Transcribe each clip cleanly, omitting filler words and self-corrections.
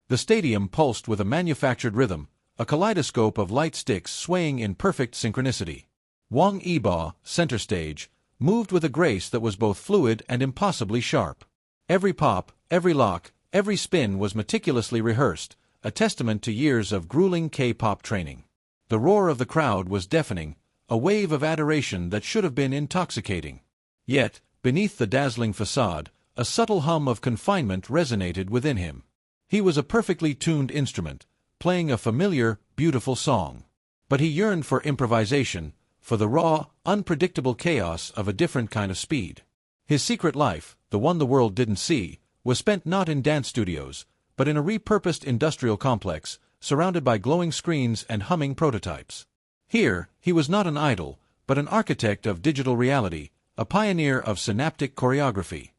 The stadium pulsed with a manufactured rhythm, a kaleidoscope of light sticks swaying in perfect synchronicity. Wang Yibo, center stage, moved with a grace that was both fluid and impossibly sharp. Every pop, every lock, every spin was meticulously rehearsed, a testament to years of grueling K-pop training. The roar of the crowd was deafening, a wave of adoration that should have been intoxicating. Yet, beneath the dazzling facade, a subtle hum of confinement resonated within him. He was a perfectly tuned instrument, playing a familiar, beautiful song. But he yearned for improvisation, for the raw, unpredictable chaos of a different kind of speed. His secret life, the one the world didn't see, was spent not in dance studios, but in a repurposed industrial complex, surrounded by glowing screens and humming prototypes. Here, he was not an idol, but an architect of digital reality, a pioneer of synaptic choreography.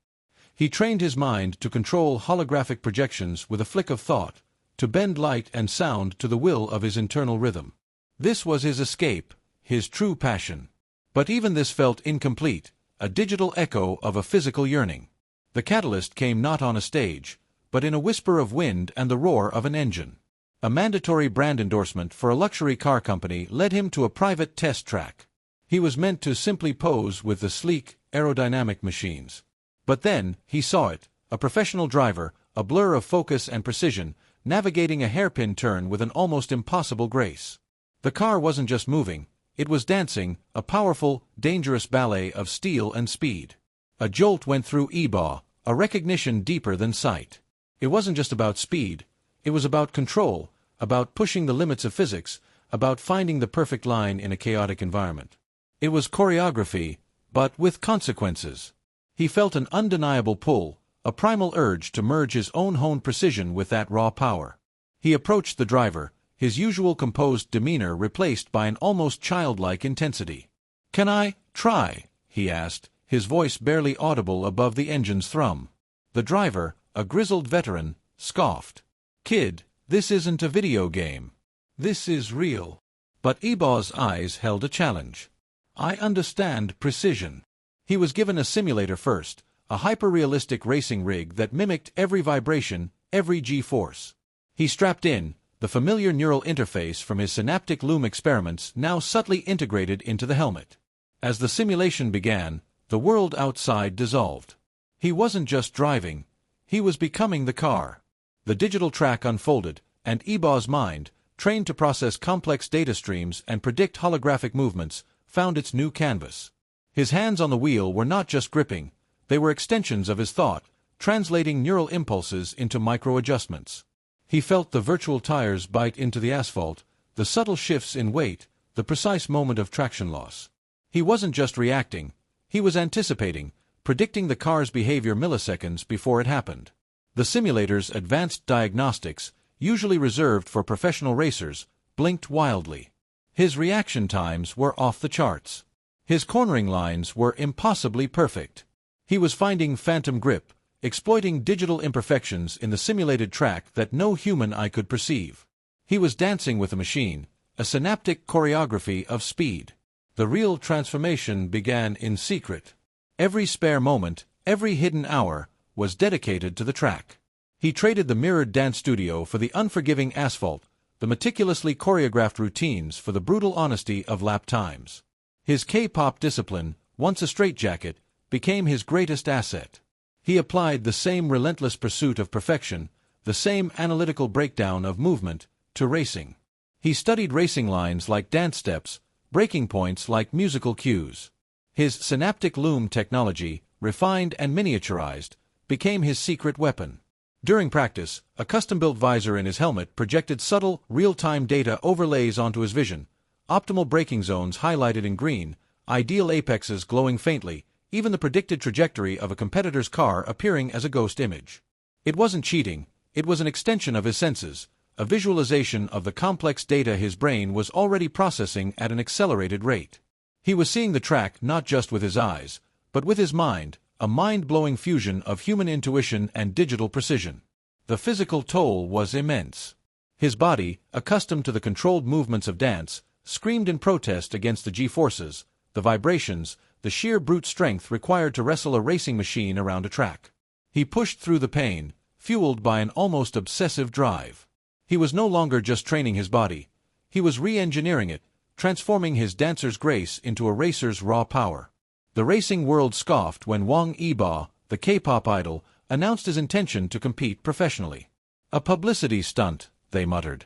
He trained his mind to control holographic projections with a flick of thought, to bend light and sound to the will of his internal rhythm. This was his escape, his true passion. But even this felt incomplete, a digital echo of a physical yearning. The catalyst came not on a stage, but in a whisper of wind and the roar of an engine. A mandatory brand endorsement for a luxury car company led him to a private test track. He was meant to simply pose with the sleek, aerodynamic machines. But then, he saw it, a professional driver, a blur of focus and precision, navigating a hairpin turn with an almost impossible grace. The car wasn't just moving, it was dancing, a powerful, dangerous ballet of steel and speed. A jolt went through Yibo, a recognition deeper than sight. It wasn't just about speed, it was about control, about pushing the limits of physics, about finding the perfect line in a chaotic environment. It was choreography, but with consequences. He felt an undeniable pull, a primal urge to merge his own honed precision with that raw power. He approached the driver, his usual composed demeanor replaced by an almost childlike intensity. "Can I try?" he asked, his voice barely audible above the engine's thrum. The driver, a grizzled veteran, scoffed. "Kid, this isn't a video game. This is real." But Yibo's eyes held a challenge. "I understand precision." He was given a simulator first, a hyper-realistic racing rig that mimicked every vibration, every G-force. He strapped in, the familiar neural interface from his synaptic loom experiments now subtly integrated into the helmet. As the simulation began, the world outside dissolved. He wasn't just driving, he was becoming the car. The digital track unfolded, and Yibo's mind, trained to process complex data streams and predict holographic movements, found its new canvas. His hands on the wheel were not just gripping, they were extensions of his thought, translating neural impulses into micro-adjustments. He felt the virtual tires bite into the asphalt, the subtle shifts in weight, the precise moment of traction loss. He wasn't just reacting, he was anticipating, predicting the car's behavior milliseconds before it happened. The simulator's advanced diagnostics, usually reserved for professional racers, blinked wildly. His reaction times were off the charts. His cornering lines were impossibly perfect. He was finding phantom grip, exploiting digital imperfections in the simulated track that no human eye could perceive. He was dancing with a machine, a synaptic choreography of speed. The real transformation began in secret. Every spare moment, every hidden hour, was dedicated to the track. He traded the mirrored dance studio for the unforgiving asphalt, the meticulously choreographed routines for the brutal honesty of lap times. His K-pop discipline, once a straitjacket, became his greatest asset. He applied the same relentless pursuit of perfection, the same analytical breakdown of movement, to racing. He studied racing lines like dance steps, breaking points like musical cues. His synaptic loom technology, refined and miniaturized, became his secret weapon. During practice, a custom-built visor in his helmet projected subtle, real-time data overlays onto his vision, optimal braking zones highlighted in green, ideal apexes glowing faintly, even the predicted trajectory of a competitor's car appearing as a ghost image. It wasn't cheating, it was an extension of his senses, a visualization of the complex data his brain was already processing at an accelerated rate. He was seeing the track not just with his eyes, but with his mind, a mind-blowing fusion of human intuition and digital precision. The physical toll was immense. His body, accustomed to the controlled movements of dance, screamed in protest against the G-forces, the vibrations, the sheer brute strength required to wrestle a racing machine around a track. He pushed through the pain, fueled by an almost obsessive drive. He was no longer just training his body. He was re-engineering it, transforming his dancer's grace into a racer's raw power. The racing world scoffed when Wang Yibo, the K-pop idol, announced his intention to compete professionally. "A publicity stunt," they muttered.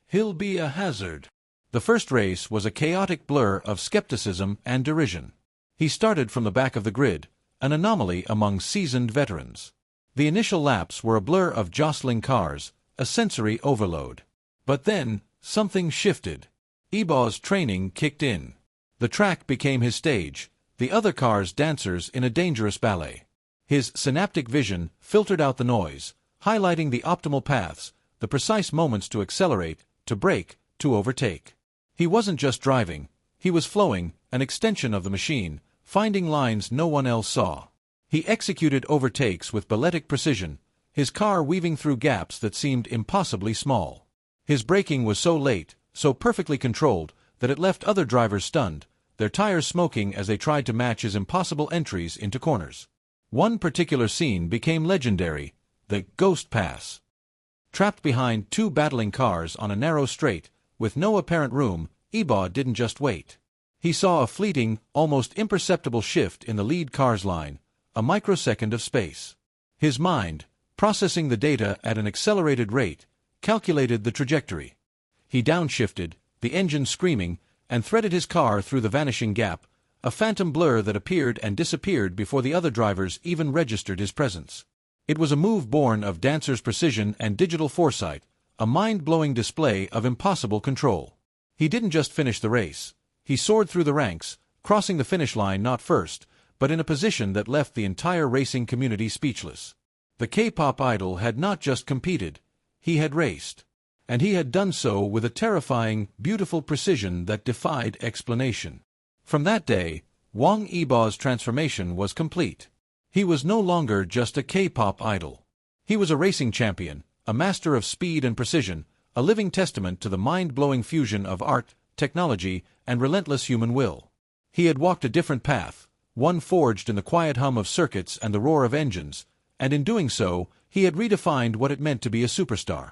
"He'll be a hazard." The first race was a chaotic blur of skepticism and derision. He started from the back of the grid, an anomaly among seasoned veterans. The initial laps were a blur of jostling cars, a sensory overload. But then, something shifted. Yibo's training kicked in. The track became his stage, the other cars dancers in a dangerous ballet. His synaptic vision filtered out the noise, highlighting the optimal paths, the precise moments to accelerate, to brake, to overtake. He wasn't just driving, he was flowing, an extension of the machine, finding lines no one else saw. He executed overtakes with balletic precision, his car weaving through gaps that seemed impossibly small. His braking was so late, so perfectly controlled, that it left other drivers stunned, their tires smoking as they tried to match his impossible entries into corners. One particular scene became legendary, the Ghost Pass. Trapped behind two battling cars on a narrow straight, with no apparent room, Yibo didn't just wait. He saw a fleeting, almost imperceptible shift in the lead car's line, a microsecond of space. His mind, processing the data at an accelerated rate, calculated the trajectory. He downshifted, the engine screaming, and threaded his car through the vanishing gap, a phantom blur that appeared and disappeared before the other drivers even registered his presence. It was a move born of dancer's precision and digital foresight, a mind-blowing display of impossible control. He didn't just finish the race. He soared through the ranks, crossing the finish line not first, but in a position that left the entire racing community speechless. The K-pop idol had not just competed, he had raced. And he had done so with a terrifying, beautiful precision that defied explanation. From that day, Wang Yibo's transformation was complete. He was no longer just a K-pop idol. He was a racing champion, a master of speed and precision, a living testament to the mind-blowing fusion of art, technology, and relentless human will. He had walked a different path, one forged in the quiet hum of circuits and the roar of engines, and in doing so, he had redefined what it meant to be a superstar.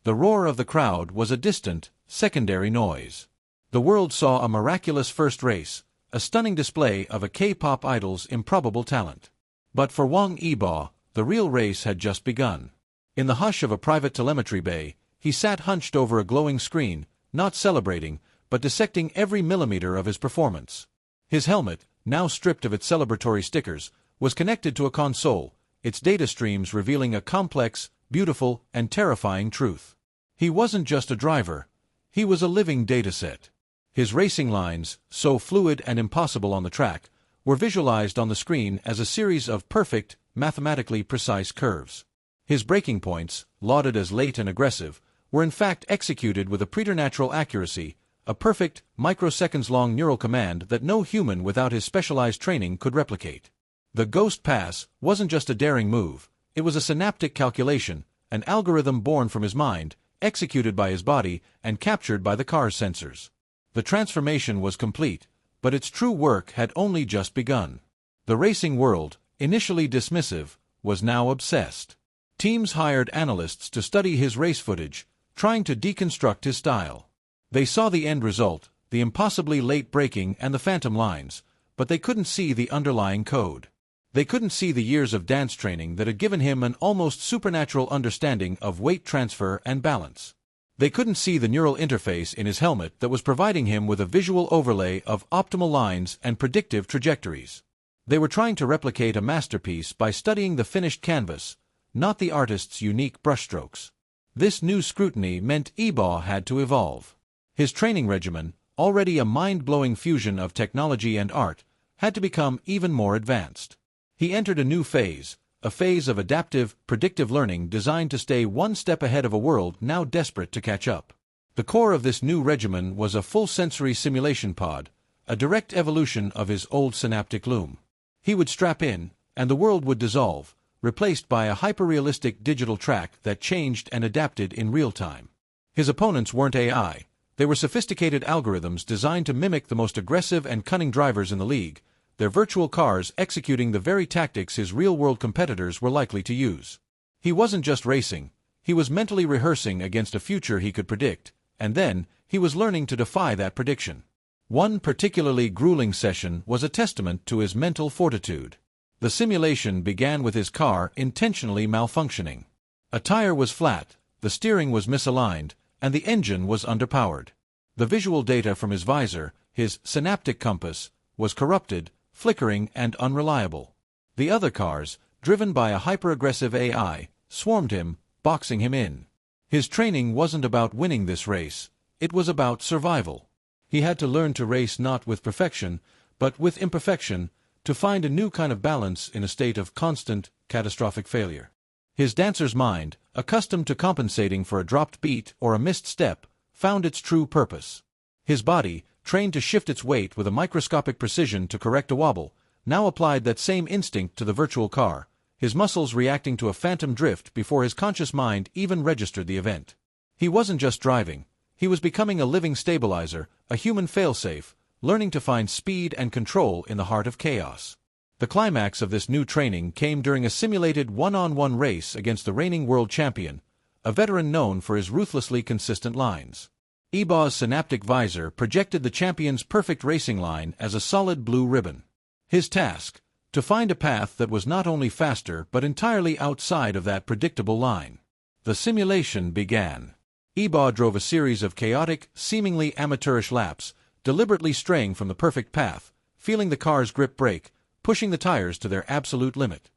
The roar of the crowd was a distant, secondary noise. The world saw a miraculous first race, a stunning display of a K-pop idol's improbable talent. But for Wang Yibo, the real race had just begun. In the hush of a private telemetry bay, he sat hunched over a glowing screen, not celebrating, but dissecting every millimeter of his performance. His helmet, now stripped of its celebratory stickers, was connected to a console, its data streams revealing a complex, beautiful, and terrifying truth. He wasn't just a driver, he was a living dataset. His racing lines, so fluid and impossible on the track, were visualized on the screen as a series of perfect, mathematically precise curves. His braking points, lauded as late and aggressive, were in fact executed with a preternatural accuracy, a perfect, microseconds-long neural command that no human without his specialized training could replicate. The Ghost Pass wasn't just a daring move, it was a synaptic calculation, an algorithm born from his mind, executed by his body, and captured by the car's sensors. The transformation was complete, but its true work had only just begun. The racing world, initially dismissive, was now obsessed. Teams hired analysts to study his race footage, trying to deconstruct his style. They saw the end result, the impossibly late braking and the phantom lines, but they couldn't see the underlying code. They couldn't see the years of dance training that had given him an almost supernatural understanding of weight transfer and balance. They couldn't see the neural interface in his helmet that was providing him with a visual overlay of optimal lines and predictive trajectories. They were trying to replicate a masterpiece by studying the finished canvas, not the artist's unique brushstrokes. This new scrutiny meant Yibo had to evolve. His training regimen, already a mind-blowing fusion of technology and art, had to become even more advanced. He entered a new phase, a phase of adaptive, predictive learning designed to stay one step ahead of a world now desperate to catch up. The core of this new regimen was a full-sensory simulation pod, a direct evolution of his old synaptic loom. He would strap in, and the world would dissolve, replaced by a hyper-realistic digital track that changed and adapted in real time. His opponents weren't AI. They were sophisticated algorithms designed to mimic the most aggressive and cunning drivers in the league, their virtual cars executing the very tactics his real-world competitors were likely to use. He wasn't just racing, he was mentally rehearsing against a future he could predict, and then, he was learning to defy that prediction. One particularly grueling session was a testament to his mental fortitude. The simulation began with his car intentionally malfunctioning. A tire was flat, the steering was misaligned, and the engine was underpowered. The visual data from his visor, his synaptic compass, was corrupted, flickering, and unreliable. The other cars, driven by a hyper-aggressive AI, swarmed him, boxing him in. His training wasn't about winning this race, it was about survival. He had to learn to race not with perfection, but with imperfection, to find a new kind of balance in a state of constant, catastrophic failure. His dancer's mind, accustomed to compensating for a dropped beat or a missed step, found its true purpose. His body, trained to shift its weight with a microscopic precision to correct a wobble, now applied that same instinct to the virtual car, his muscles reacting to a phantom drift before his conscious mind even registered the event. He wasn't just driving, he was becoming a living stabilizer, a human failsafe, learning to find speed and control in the heart of chaos. The climax of this new training came during a simulated one-on-one race against the reigning world champion, a veteran known for his ruthlessly consistent lines. Yibo's synaptic visor projected the champion's perfect racing line as a solid blue ribbon. His task, to find a path that was not only faster but entirely outside of that predictable line. The simulation began. Yibo drove a series of chaotic, seemingly amateurish laps, deliberately straying from the perfect path, feeling the car's grip break, pushing the tires to their absolute limit.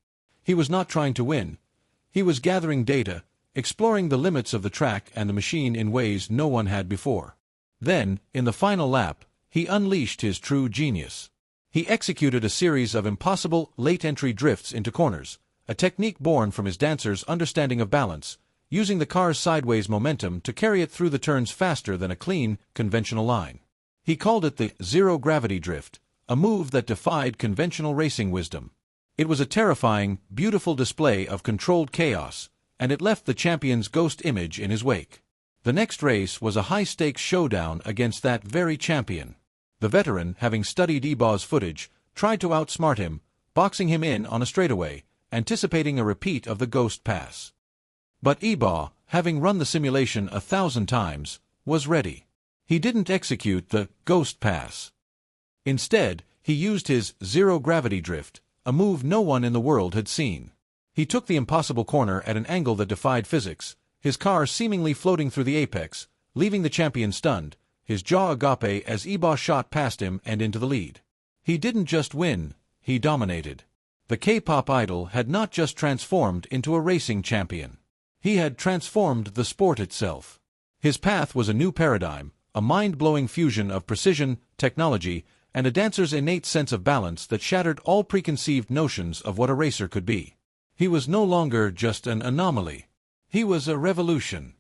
He was not trying to win. He was gathering data, exploring the limits of the track and the machine in ways no one had before. Then, in the final lap, he unleashed his true genius. He executed a series of impossible late-entry drifts into corners, a technique born from his dancer's understanding of balance, using the car's sideways momentum to carry it through the turns faster than a clean, conventional line. He called it the zero-gravity drift, a move that defied conventional racing wisdom. It was a terrifying, beautiful display of controlled chaos, and it left the champion's ghost image in his wake. The next race was a high-stakes showdown against that very champion. The veteran, having studied Yibo's footage, tried to outsmart him, boxing him in on a straightaway, anticipating a repeat of the ghost pass. But Yibo, having run the simulation 1,000 times, was ready. He didn't execute the ghost pass. Instead, he used his zero-gravity drift, a move no one in the world had seen. He took the impossible corner at an angle that defied physics, his car seemingly floating through the apex, leaving the champion stunned, his jaw agape as Yibo shot past him and into the lead. He didn't just win, he dominated. The K-pop idol had not just transformed into a racing champion. He had transformed the sport itself. His path was a new paradigm, a mind-blowing fusion of precision, technology, and a dancer's innate sense of balance that shattered all preconceived notions of what a racer could be. He was no longer just an anomaly. He was a revolution.